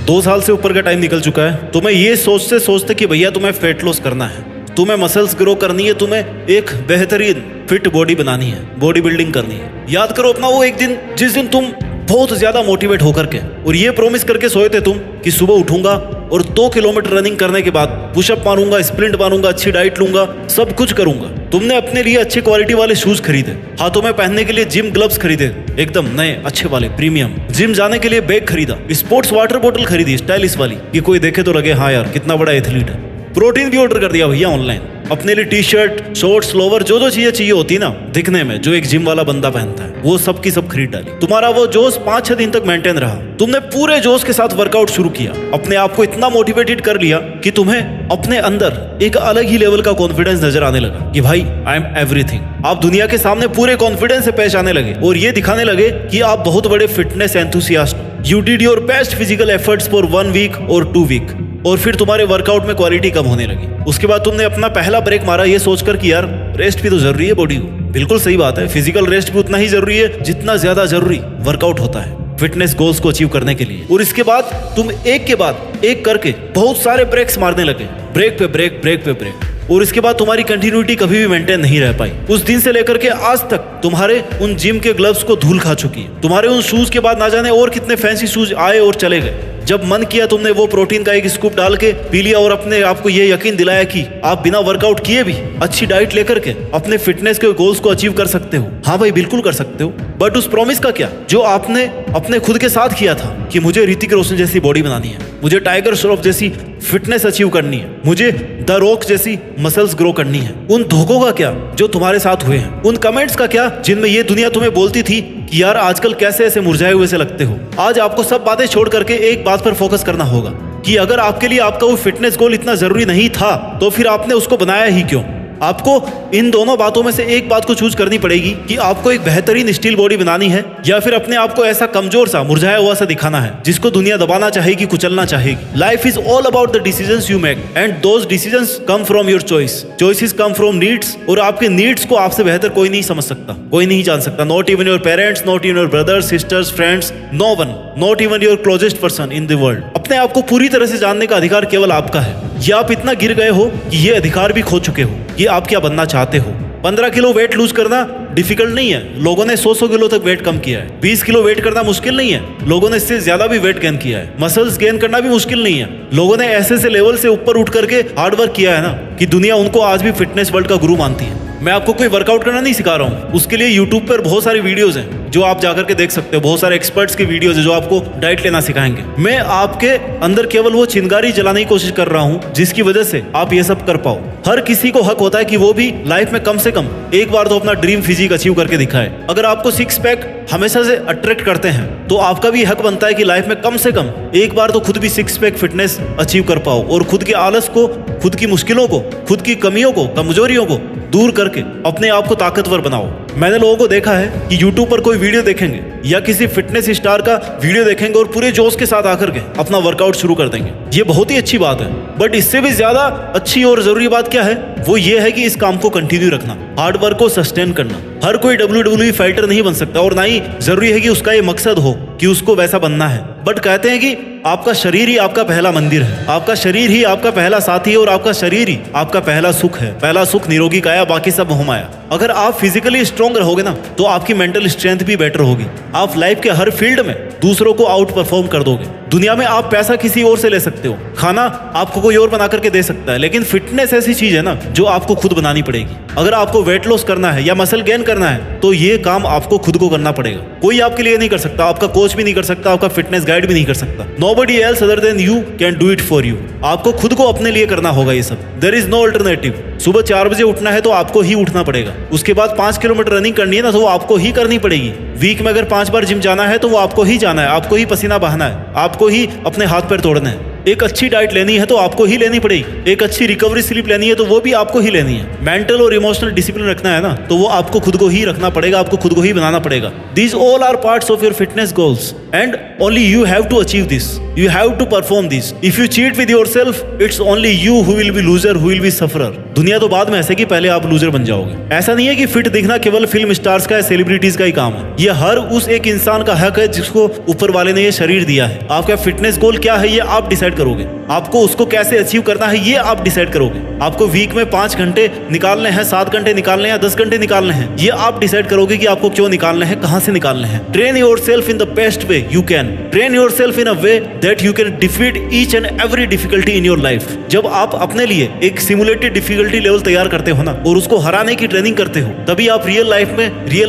2 साल से ऊपर का टाइम निकल चुका है। तुम्हें ये सोचते कि भैया तुम्हें फेट लॉस करना है, तुम्हें मसल्स ग्रो करनी है, तुम्हें एक बेहतरीन फिट बॉडी बनानी है, बॉडी बिल्डिंग करनी है। याद करो अपना वो एक दिन जिस दिन तुम बहुत ज्यादा मोटिवेट होकर के और ये प्रॉमिस करके सोए थे तुम कि सुबह उठूंगा और 2 किलोमीटर रनिंग करने के बाद पुशअप मारूंगा, स्प्रिंट मारूंगा, अच्छी डाइट लूंगा, सब कुछ करूंगा। तुमने अपने लिए अच्छी क्वालिटी वाले शूज खरीदे, हाथों में पहनने के लिए जिम ग्लव्स खरीदे, एकदम नए अच्छे वाले प्रीमियम। जिम जाने के लिए बैग खरीदा, स्पोर्ट्स वाटर बोतल खरीदी स्टाइलिश वाली कि कोई देखे तो लगे हाँ यार कितना बड़ा एथलीट है। प्रोटीन भी ऑर्डर कर दिया भैया ऑनलाइन, अपने लिए टी शर्ट, शॉर्ट्स, लोवर, जो चीजें चाहिए होती ना दिखने में, जो एक जिम वाला बंदा पहनता है, वो सब की सब खरीद डाली। तुम्हारा वो जोश 5-6 दिन तक मेंटेन रहा। तुमने पूरे जोश के साथ वर्कआउट शुरू किया, अपने आप को इतना मोटिवेटेड कर लिया कि तुम्हें अपने अंदर एक अलग ही लेवल का कॉन्फिडेंस नजर आने लगा कि भाई आई एम एवरीथिंग। आप दुनिया के सामने पूरे कॉन्फिडेंस से पेश आने लगे और ये दिखाने लगे कि आप बहुत बड़े फिटनेस एंथुसियास्ट हो। You did your best physical efforts for 1 week और 2 वीक और फिर तुम्हारे वर्कआउट में क्वालिटी कम होने लगी। उसके बाद तुमने अपना पहला ब्रेक मारा ये सोचकर कि यार रेस्ट भी तो जरूरी है बॉडी को। बिल्कुल सही बात है, फिजिकल रेस्ट भी उतना ही जरूरी है जितना ज्यादा जरूरी वर्कआउट होता है फिटनेस गोल्स को अचीव करने के लिए। और इसके बाद तुम एक के बाद एक करके बहुत सारे ब्रेक्स मारने लगे, ब्रेक पे ब्रेक, ब्रेक पे ब्रेक। और इसके बाद तुम्हारी कंटिन्यूटी कभी भी मेंटेन नहीं रह पाई। उस दिन से लेकर के आज तक तुम्हारे उन जिम के ग्लव्स को धूल खा चुकी है। तुम्हारे उन शूज के बाद ना जाने और कितने फैंसी शूज आए और चले गए। जब मन किया तुमने वो प्रोटीन का एक स्कूप डाल के पी लिया और अपने आप को ये यकीन दिलाया कि आप बिना वर्कआउट किए भी अच्छी डाइट लेकर के अपने फिटनेस के गोल्स को अचीव कर सकते हो। हाँ भाई बिल्कुल कर सकते हो, बट उस प्रॉमिस का क्या जो आपने अपने खुद के साथ किया था कि मुझे ऋतिक रोशन जैसी बॉडी बनानी है, मुझे टाइगर श्रॉफ जैसी फिटनेस अचीव करनी है, मुझे द रॉक जैसी मसल्स ग्रो करनी है। उन धोखों का क्या जो तुम्हारे साथ हुए हैं, उन कमेंट्स का क्या जिनमें ये दुनिया तुम्हें बोलती थी कि यार आजकल कैसे ऐसे मुरझाए हुए से लगते हो। आज आपको सब बातें छोड़ करके एक बात पर फोकस करना होगा कि अगर आपके लिए आपका वो फिटनेस गोल इतना जरूरी नहीं था तो फिर आपने उसको बनाया ही क्यों। आपको इन दोनों बातों में से एक बात को चूज करनी पड़ेगी कि आपको एक बेहतरीन स्टील बॉडी बनानी है या फिर अपने आप को ऐसा कमजोर सा मुरझाया हुआ सा दिखाना है जिसको दुनिया दबाना चाहेगी, कुचलना चाहेगी। Life is all about the decisions you make and those decisions come from your choice. Choices come from needs और आपके नीड्स को आपसे बेहतर कोई नहीं समझ सकता, कोई नहीं जान सकता। Not even your parents, not even your brothers, sisters, friends, no one, not even your closest person in the world. अपने आप को पूरी तरह से जानने का अधिकार केवल आपका है। ये आप इतना गिर गए हो कि ये अधिकार भी खो चुके हो। ये आप क्या बनना चाहते हो। 15 किलो वेट लूज करना डिफिकल्ट नहीं है, लोगों ने 100 किलो तक वेट कम किया है। 20 किलो वेट करना मुश्किल नहीं है, लोगों ने इससे ज्यादा भी वेट गेन किया है। मसल्स गेन करना भी मुश्किल नहीं है, लोगों ने ऐसे लेवल से ऊपर उठ करके हार्ड वर्क किया है ना कि दुनिया उनको आज भी फिटनेस वर्ल्ड का गुरु मानती है। मैं आपको कोई वर्कआउट करना नहीं सिखा रहा हूँ, उसके लिए यूट्यूब पर बहुत सारी वीडियोस हैं जो आप जाकर के देख सकते हो। बहुत सारे एक्सपर्ट्स की वीडियोस है जो आपको डाइट लेना सिखाएंगे। मैं आपके अंदर केवल वो चिंगारी जलाने की कोशिश कर रहा हूँ जिसकी वजह से आप ये सब कर पाओ। हर किसी को हक होता है कि वो भी लाइफ में कम से कम एक बार तो अपना ड्रीम फिजिक अचीव करके दिखाए। अगर आपको 6 पैक हमेशा से अट्रैक्ट करते हैं तो आपका भी हक बनता है कि लाइफ में कम से कम एक बार तो खुद भी 6 पैक फिटनेस अचीव कर पाओ और खुद के आलस को, खुद की मुश्किलों को, खुद की कमियों को, कमजोरियों को दूर करके अपने आप को ताकतवर बनाओ। मैंने लोगों को देखा है कि YouTube पर कोई वीडियो देखेंगे या किसी फिटनेस स्टार का वीडियो देखेंगे और पूरे जोश के साथ आकर के अपना वर्कआउट शुरू कर देंगे। ये बहुत ही अच्छी बात है, बट इससे भी ज्यादा अच्छी और जरूरी बात क्या है वो ये है कि इस काम को कंटिन्यू रखना, हार्ड वर्क को सस्टेन करना। हर कोई WWE फाइटर नहीं बन सकता और ना ही जरूरी है कि उसका ये मकसद हो कि उसको वैसा बनना है। बट कहते हैं कि आपका शरीर ही आपका पहला मंदिर है, आपका शरीर ही आपका पहला साथी है और आपका शरीर ही आपका पहला सुख है। पहला सुख निरोगी काया, बाकी सब मोहमाया। अगर आप फिजिकली स्ट्रॉन्ग रहोगे ना तो आपकी मेंटल स्ट्रेंथ भी बेटर होगी। आप लाइफ के हर फील्ड में दूसरों को आउट परफॉर्म कर दोगे। दुनिया में आप पैसा किसी और से ले सकते हो, खाना आपको कोई और बना करके दे सकता है, लेकिन फिटनेस ऐसी चीज है ना जो आपको खुद बनानी पड़ेगी। अगर आपको वेट लॉस करना है या मसल गेन करना है तो ये काम आपको खुद को करना पड़ेगा। कोई आपके लिए नहीं कर सकता, आपका कोच भी नहीं कर सकता, आपका फिटनेस गाइड भी नहीं कर सकता। Nobody else other than you can do it for you। आपको खुद को अपने लिए करना होगा ये सब। There is no alternative। सुबह 4 बजे उठना है तो आपको ही उठना पड़ेगा। उसके बाद 5 किलोमीटर रनिंग करनी है ना तो वो आपको ही करनी पड़ेगी। वीक में अगर 5 बार जिम जाना है तो वो आपको ही जाना है, आपको ही पसीना बहाना है, आपको ही अपने हाथ पैर तोड़ने हैं। एक अच्छी डाइट लेनी है तो आपको ही लेनी पड़ेगी। एक अच्छी रिकवरी स्लीप लेनी है तो वो भी आपको ही लेनी है। मेंटल और इमोशनल डिसिप्लिन रखना है ना तो वो आपको खुद को ही रखना पड़ेगा, आपको खुद को ही बनाना पड़ेगा। These all are parts of your fitness goals and only you have to achieve this. You have to perform these. If you cheat with yourself, it's only you who will be loser, who will be sufferer. दुनिया तो बाद में ऐसे कि पहले आप loser बन जाओगे। ऐसा नहीं है कि फिट दिखना केवल फिल्म स्टार्स का है, सेलिब्रिटीज का ही काम है। ये हर उस एक इंसान का हक है जिसको ऊपर वाले ने ये शरीर दिया है। आपका फिटनेस गोल क्या है ये आप डिसाइड करोगे। आपको उसको कैसे अचीव करना है ये आप डिसाइड करोगे। आपको वीक में 5 घंटे निकालने हैं, 7 घंटे निकालने हैं, 10 घंटे निकालने हैं, ये आप डिसाइड करोगे कि आपको क्यों निकालने हैं, कहां से निकालने हैं। Train yourself in the best way you can. Train yourself in a way that you can defeat each and every difficulty in your life. जब आप अपने लिए एक सिमुलेटेड डिफिकल्टी लेवल तैयार करते हो ना और उसको हराने की ट्रेनिंग करते हो, तभी आप रियल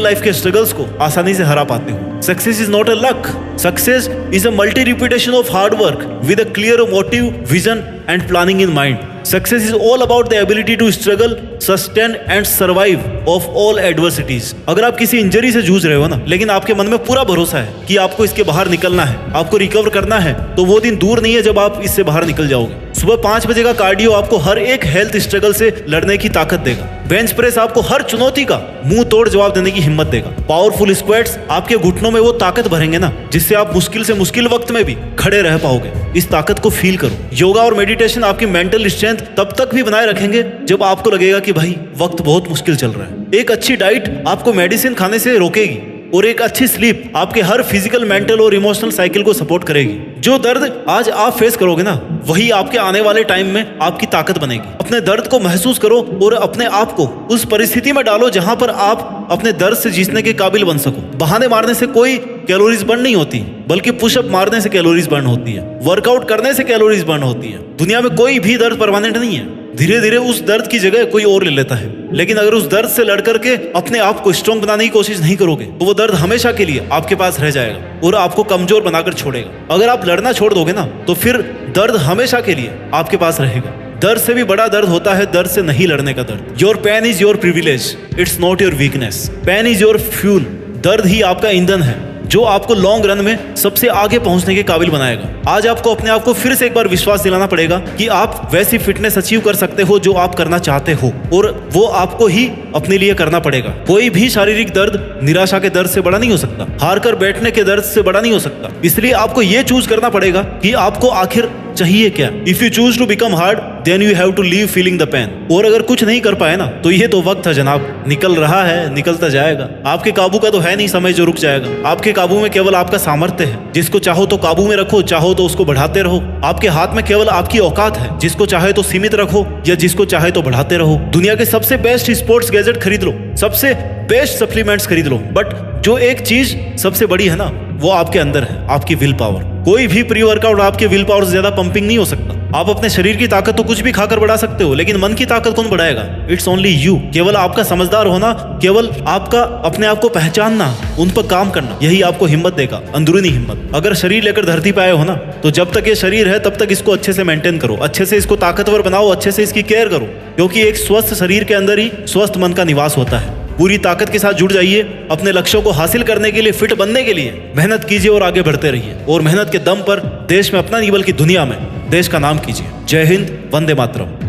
लाइफ के स्ट्रगल्स को आसानी से हरा पाते हो। Success is not a luck. Success is a multi repetition of hard work with a clear motive, vision and planning in mind. Success is all about the ability to struggle, sustain and survive of all adversities. अगर आप किसी injury से जूझ रहे हो ना, लेकिन आपके मन में पूरा भरोसा है कि आपको इसके बाहर निकलना है, आपको रिकवर करना है, तो वो दिन दूर नहीं है जब आप इससे बाहर निकल जाओगे। सुबह 5 बजे का कार्डियो आपको हर एक हेल्थ स्ट्रगल से लड़ने की ताकत देगा। बेंच प्रेस आपको हर चुनौती का मुंह तोड़ जवाब देने की हिम्मत देगा। पावरफुल स्क्वाट्स आपके घुटनों में वो ताकत भरेंगे ना जिससे आप मुश्किल से मुश्किल वक्त में भी खड़े रह पाओगे। इस ताकत को फील करो। योगा और मेडिटेशन आपकी मेंटल स्ट्रेंथ तब तक भी बनाए रखेंगे जब आपको लगेगा कि भाई वक्त बहुत मुश्किल चल रहा है। एक अच्छी डाइट आपको मेडिसिन खाने से रोकेगी और एक अच्छी स्लीप आपके हर फिजिकल, मेंटल और इमोशनल साइकिल को सपोर्ट करेगी। जो दर्द आज आप फेस करोगे ना, वही आपके आने वाले टाइम में आपकी ताकत बनेगी। अपने दर्द को महसूस करो और अपने आप को उस परिस्थिति में डालो जहां पर आप अपने दर्द से जीतने के काबिल बन सको। बहाने मारने से कोई कैलोरीज बर्न नहीं होती, बल्कि पुशअप मारने से कैलोरीज बर्न होती है, वर्कआउट करने से कैलोरीज बर्न होती है। दुनिया में कोई भी दर्द परमानेंट नहीं है। धीरे धीरे उस दर्द की जगह कोई और ले लेता है, लेकिन अगर उस दर्द से लड़ करके अपने आप को स्ट्रॉन्ग बनाने की कोशिश नहीं करोगे तो वो दर्द हमेशा के लिए आपके पास रह जाएगा और आपको कमजोर बनाकर छोड़ेगा। अगर आप लड़ना छोड़ दोगे ना तो फिर दर्द हमेशा के लिए आपके पास रहेगा। दर्द से भी बड़ा दर्द होता है दर्द से नहीं लड़ने का दर्द। Your pain is your privilege, it's not your weakness. Pain is your fuel. दर्द ही आपका ईंधन है जो आपको लॉन्ग रन में सबसे आगे पहुंचने के काबिल बनाएगा। आज आपको अपने आप को फिर से एक बार विश्वास दिलाना पड़ेगा कि आप वैसी फिटनेस अचीव कर सकते हो जो आप करना चाहते हो, और वो आपको ही अपने लिए करना पड़ेगा। कोई भी शारीरिक दर्द निराशा के दर्द से बड़ा नहीं हो सकता, हार कर बैठने के दर्द से बड़ा नहीं हो सकता। इसलिए आपको ये चूज करना पड़ेगा कि आपको आखिर चाहिए क्या। If you choose to become hard then you have to leave feeling the pain. और अगर कुछ नहीं कर पाए ना तो ये तो वक्त है जनाब, निकल रहा है, निकलता जाएगा। आपके काबू का तो है नहीं समय जो रुक जाएगा। आपके काबू में केवल आपका सामर्थ्य है। जिसको चाहो तो काबू में रखो, चाहो तो उसको बढ़ाते रहो। आपके हाथ में केवल आपकी औकात है। जिसको चाहे तो सीमित रखो या जिसको चाहे तो बढ़ाते रहो। दुनिया के सबसे बेस्ट स्पोर्ट्स गैजेट खरीद लो, सबसे बेस्ट सप्लीमेंट्स खरीद लो, बट जो एक चीज सबसे बड़ी है ना वो आपके अंदर है, आपकी विल पावर। कोई भी प्री वर्कआउट आपके विल पावर से ज्यादा पंपिंग नहीं हो सकता। आप अपने शरीर की ताकत तो कुछ भी खाकर बढ़ा सकते हो, लेकिन मन की ताकत कौन बढ़ाएगा? It's only you. केवल आपका समझदार होना, केवल आपका अपने आप को पहचानना, उन पर काम करना, यही आपको हिम्मत देगा, अंदरूनी हिम्मत। अगर शरीर लेकर धरती पे आए हो ना तो जब तक ये शरीर है तब तक इसको अच्छे से मेंटेन करो, अच्छे से इसको ताकतवर बनाओ, अच्छे से इसकी केयर करो, क्योंकि एक स्वस्थ शरीर के अंदर ही स्वस्थ मन का निवास होता है। पूरी ताकत के साथ जुड़ जाइए। अपने लक्ष्यों को हासिल करने के लिए, फिट बनने के लिए मेहनत कीजिए और आगे बढ़ते रहिए। और मेहनत के दम पर देश में अपना नहीं बल्कि दुनिया में देश का नाम कीजिए। जय हिंद, वंदे मातरम।